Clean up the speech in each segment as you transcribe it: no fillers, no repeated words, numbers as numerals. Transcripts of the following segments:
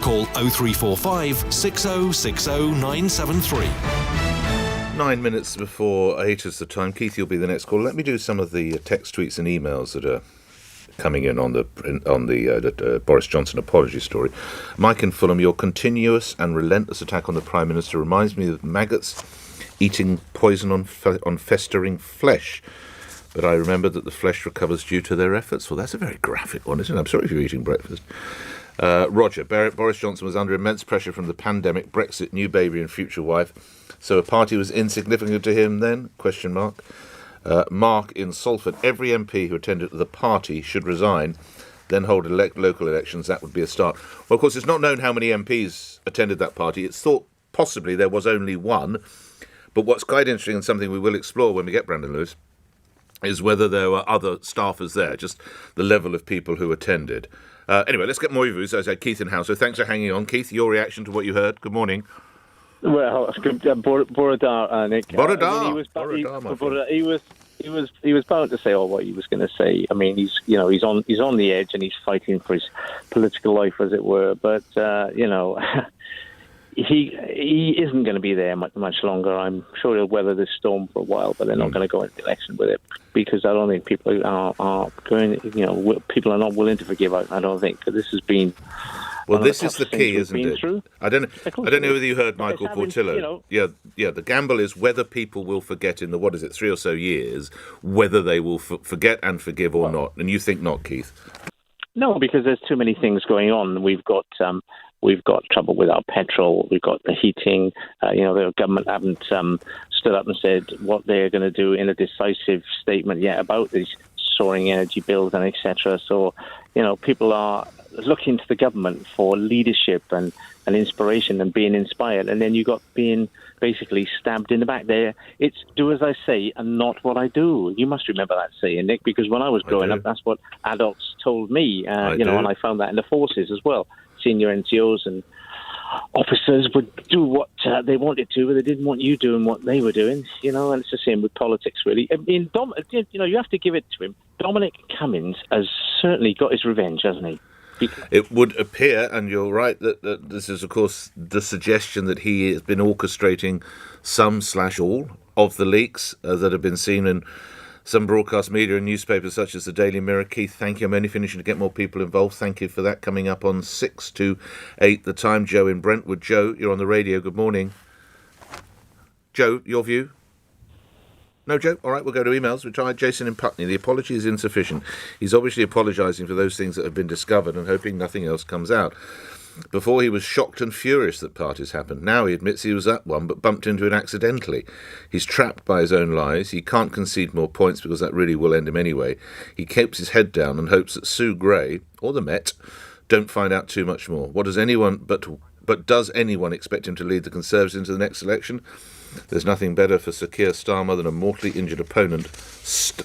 Call 0345 6060 973. 9 minutes before 8 is the time. Keith, you'll be the next call. Let me do some of the text, tweets and emails that are coming in on the Boris Johnson apology story. Mike in Fulham, your continuous and relentless attack on the Prime Minister reminds me of maggots eating poison on festering flesh. But I remember that the flesh recovers due to their efforts. Well, that's a very graphic one, isn't it? I'm sorry if you're eating breakfast. Roger, Boris Johnson was under immense pressure from the pandemic, Brexit, new baby and future wife. So a party was insignificant to him then? ? Mark in Salford, every MP who attended the party should resign, then hold local elections. That would be a start. Well, of course, it's not known how many MPs attended that party. It's thought possibly there was only one. But what's quite interesting and something we will explore when we get Brandon Lewis is whether there were other staffers there, just the level of people who attended. Anyway, let's get more views. As I said, Keith in House. So thanks for hanging on. Keith, your reaction to what you heard. Good morning. Well, Borodar, Nick. Borodar. He was bound to say all what he was going to say. I mean, he's on the edge and he's fighting for his political life, as it were. But he isn't going to be there much longer. I'm sure he'll weather this storm for a while, but they're not going to go into the election with it because I don't think people are going. People are not willing to forgive. I don't think this has been. Well, this is the key, isn't it? I don't know whether you heard Michael Portillo. Yeah. The gamble is whether people will forget in the 3 or so years, whether they will forget and forgive or not. And you think not, Keith? No, because there's too many things going on. We've got trouble with our petrol. We've got the heating. The government haven't stood up and said what they're going to do in a decisive statement yet about these soaring energy bills and etc. So, people are looking to the government for leadership and inspiration and being inspired, and then you got being basically stabbed in the back there. It's do as I say and not what I do. You must remember that saying, Nick, because when I was growing up, that's what adults told me, and I found that in the forces as well. Senior NCOs and officers would do what they wanted to, but they didn't want you doing what they were doing, and it's the same with politics, really. I mean, you have to give it to him. Dominic Cummings has certainly got his revenge, hasn't he? It would appear, and you're right, that this is, of course, the suggestion that he has been orchestrating some/all of the leaks that have been seen in some broadcast media and newspapers such as the Daily Mirror. Keith, thank you. I'm only finishing to get more people involved. Thank you for that. Coming up on 6 to 8 the time. Joe in Brentwood. Joe, you're on the radio. Good morning. Joe, your view? No, Joe? All right, we'll go to emails. We tried Jason in Putney. The apology is insufficient. He's obviously apologising for those things that have been discovered and hoping nothing else comes out. Before, he was shocked and furious that parties happened. Now he admits he was at one but bumped into it accidentally. He's trapped by his own lies. He can't concede more points because that really will end him anyway. He keeps his head down and hopes that Sue Gray, or the Met, don't find out too much more. What does anyone... But does anyone expect him to lead the Conservatives into the next election? There's nothing better for Sir Keir Starmer than a mortally injured opponent.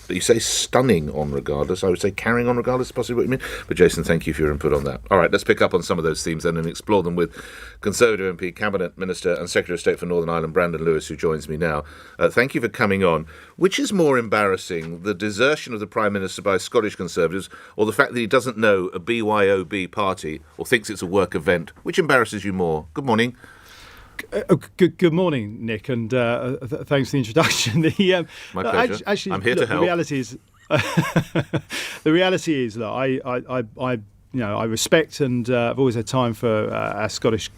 You say stunning on regardless. I would say carrying on regardless is possibly what you mean. But Jason, thank you for your input on that. All right, let's pick up on some of those themes then and explore them with Conservative MP, Cabinet Minister and Secretary of State for Northern Ireland, Brandon Lewis, who joins me now. Thank you for coming on. Which is more embarrassing, the desertion of the Prime Minister by Scottish Conservatives or the fact that he doesn't know a BYOB party or thinks it's a work event? Which embarrasses you more? Good morning. Good morning, Nick, and thanks for the introduction. My pleasure. Actually, I'm here to help. The reality is that I respect and I've always had time for our Scottish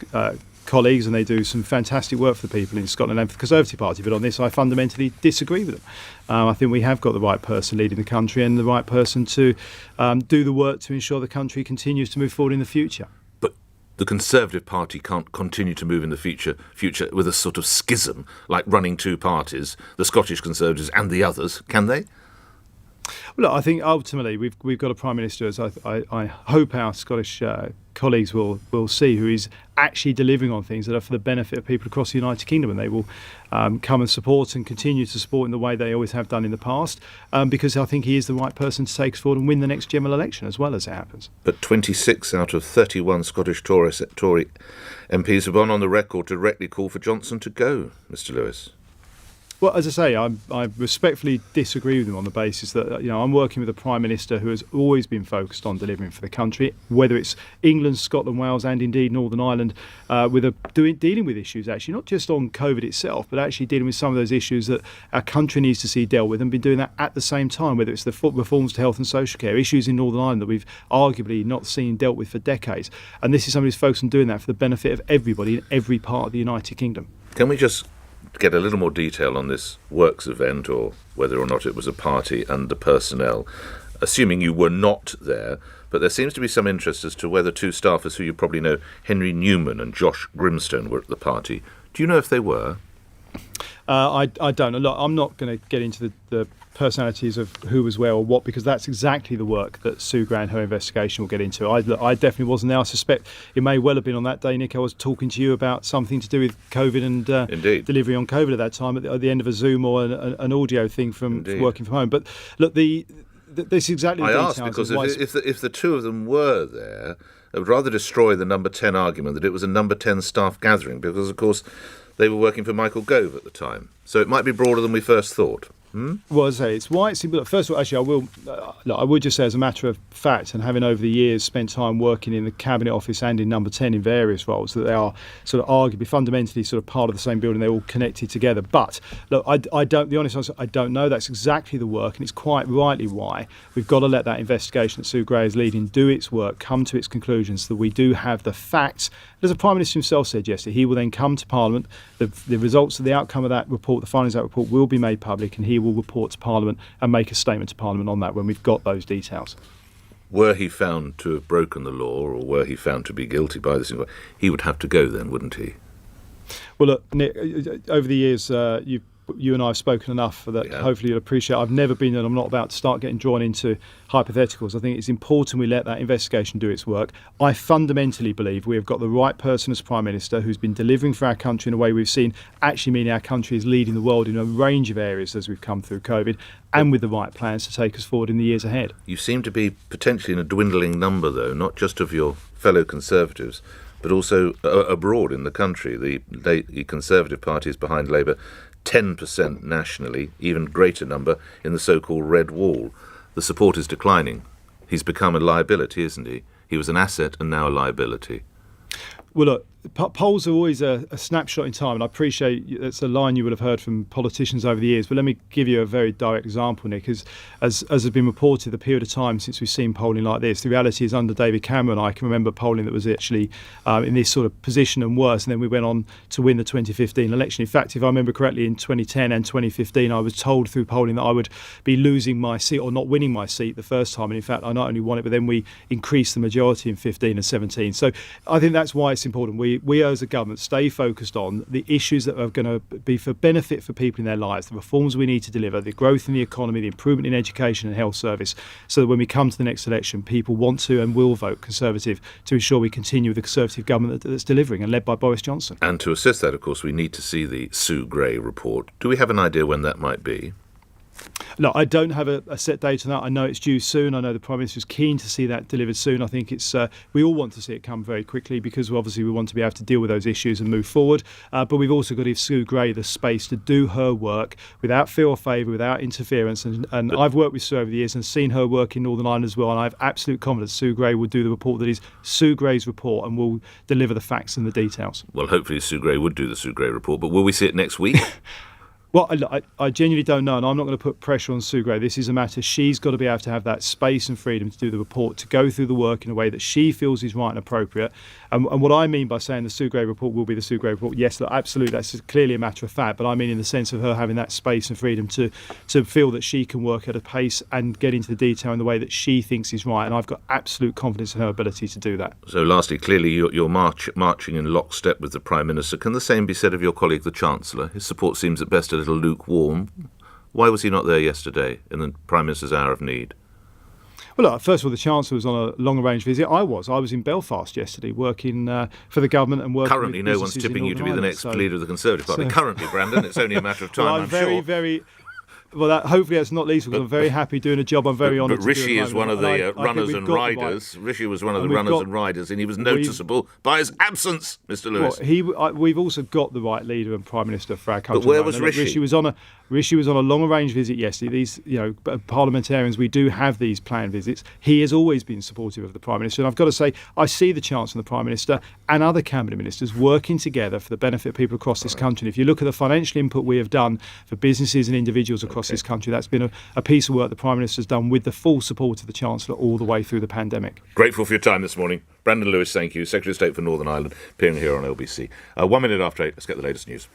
colleagues, and they do some fantastic work for the people in Scotland and for the Conservative Party. But on this, I fundamentally disagree with them. I think we have got the right person leading the country and the right person to do the work to ensure the country continues to move forward in the future. The Conservative Party can't continue to move in the future with a sort of schism, like running two parties, the Scottish Conservatives and the others, can they? Well, look, I think ultimately we've got a Prime Minister, as I hope our Scottish colleagues will see, who is actually delivering on things that are for the benefit of people across the United Kingdom, and they will come and support and continue to support in the way they always have done in the past, because I think he is the right person to take us forward and win the next general election as well as it happens. But 26 out of 31 Scottish Tory MPs have gone on the record to directly call for Johnson to go, Mr Lewis. Well, as I say, I respectfully disagree with him on the basis that I'm working with a Prime Minister who has always been focused on delivering for the country, whether it's England, Scotland, Wales, and indeed Northern Ireland, dealing with issues actually not just on COVID itself, but actually dealing with some of those issues that our country needs to see dealt with, and been doing that at the same time. Whether it's the reforms to health and social care, issues in Northern Ireland that we've arguably not seen dealt with for decades, and this is somebody who's focused on doing that for the benefit of everybody in every part of the United Kingdom. Can we just get a little more detail on this works event, or whether or not it was a party, and the personnel, assuming you were not there? But there seems to be some interest as to whether two staffers who you probably know, Henry Newman and Josh Grimstone, were at the party. Do you know if they were? I don't. Look, I'm not going to get into the personalities of who was where or what, because that's exactly the work that Sue Gray and her investigation will get into. I definitely wasn't there. I suspect it may well have been on that day, Nick, I was talking to you about something to do with COVID and delivery on COVID at that time at the end of a Zoom or an audio thing from working from home. But look, this is exactly the details. I asked because if the two of them were there, I would rather destroy the number 10 argument that it was a number 10 staff gathering, because, of course, they were working for Michael Gove at the time. So it might be broader than we first thought. Well, as I say, it's why it's simple. First of all, actually, I would just say, as a matter of fact, and having over the years spent time working in the Cabinet Office and in Number 10 in various roles, that they are sort of arguably fundamentally sort of part of the same building. They're all connected together. But look, I don't. The honest answer, I don't know. That's exactly the work, and it's quite rightly why we've got to let that investigation that Sue Gray is leading do its work, come to its conclusions, so that we do have the facts. As the Prime Minister himself said yesterday, he will then come to Parliament. The results of the outcome of that report, the findings of that report, will be made public, and he will report to Parliament and make a statement to Parliament on that when we've got those details. Were he found to have broken the law, or were he found to be guilty by this, he would have to go then, wouldn't he? Well, look, Nick, over the years, you and I have spoken enough that hopefully you'll appreciate. I've never been, and I'm not about to start getting drawn into hypotheticals. I think it's important we let that investigation do its work. I fundamentally believe we have got the right person as Prime Minister, who's been delivering for our country in a way we've seen, actually meaning our country is leading the world in a range of areas as we've come through COVID, and with the right plans to take us forward in the years ahead. You seem to be potentially in a dwindling number, though, not just of your fellow Conservatives, but also abroad in the country. The Conservative Party is behind Labour 10% nationally, even greater number in the so-called Red Wall. The support is declining. He's become a liability, isn't he? He was an asset and now a liability. Well, look, polls are always a snapshot in time, and I appreciate it's a line you would have heard from politicians over the years, but let me give you a very direct example, Nick. As has been reported, the period of time since we've seen polling like this, the reality is under David Cameron, I can remember polling that was actually in this sort of position and worse, and then we went on to win the 2015 election. In fact, if I remember correctly, in 2010 and 2015, I was told through polling that I would be losing my seat or not winning my seat the first time, and in fact, I not only won it, but then we increased the majority in 15 and 17. So I think that's why it's important. We as a government stay focused on the issues that are going to be for benefit for people in their lives, the reforms we need to deliver, the growth in the economy, the improvement in education and health service, so that when we come to the next election, people want to and will vote Conservative to ensure we continue with the Conservative government that's delivering and led by Boris Johnson. And to assist that, of course, we need to see the Sue Gray report. Do we have an idea when that might be? No, I don't have a set date on that. I know it's due soon. I know the Prime Minister is keen to see that delivered soon. I think it's we all want to see it come very quickly, because obviously we want to be able to deal with those issues and move forward. But we've also got to give Sue Gray the space to do her work without fear or favour, without interference. And I've worked with Sue over the years and seen her work in Northern Ireland as well. And I have absolute confidence Sue Gray will do the report that is Sue Gray's report and will deliver the facts and the details. Well, hopefully Sue Gray would do the Sue Gray report, but will we see it next week? Well, I genuinely don't know, and I'm not going to put pressure on Sue Gray. This is a matter she's got to be able to have that space and freedom to do the report, to go through the work in a way that she feels is right and appropriate. And what I mean by saying the Sue Gray report will be the Sue Gray report, yes, look, absolutely, that's clearly a matter of fact, but I mean in the sense of her having that space and freedom to feel that she can work at a pace and get into the detail in the way that she thinks is right, and I've got absolute confidence in her ability to do that. So lastly, clearly you're marching in lockstep with the Prime Minister. Can the same be said of your colleague, the Chancellor? His support seems at best a little lukewarm. Why was he not there yesterday in the Prime Minister's hour of need? Well, look, first of all, the Chancellor was on a long-range visit. I was in Belfast yesterday working for the government and working Currently, with no one's tipping you to be the next leader of the Conservative Party. Currently, Brandon, it's only a matter of time, well, I'm sure. Well, hopefully that's not least because I'm very happy doing a job I'm very honoured But to do. Rishi is one of the runners and riders. Rishi was one of the runners and riders, and he was noticeable by his absence, Mr. Lewis. We've also got the right leader and Prime Minister for our country. But where was Rishi? Rishi was on a long-range visit yesterday. These, parliamentarians, we do have these planned visits. He has always been supportive of the Prime Minister, and I've got to say, I see the Chancellor and the Prime Minister and other cabinet ministers working together for the benefit of people across this country. And if you look at the financial input we have done for businesses and individuals across this country, that's been a piece of work the Prime Minister has done with the full support of the Chancellor all the way through the pandemic. Grateful for your time this morning. Brandon Lewis, thank you. Secretary of State for Northern Ireland, appearing here on LBC. 1 minute after 8, let's get the latest news.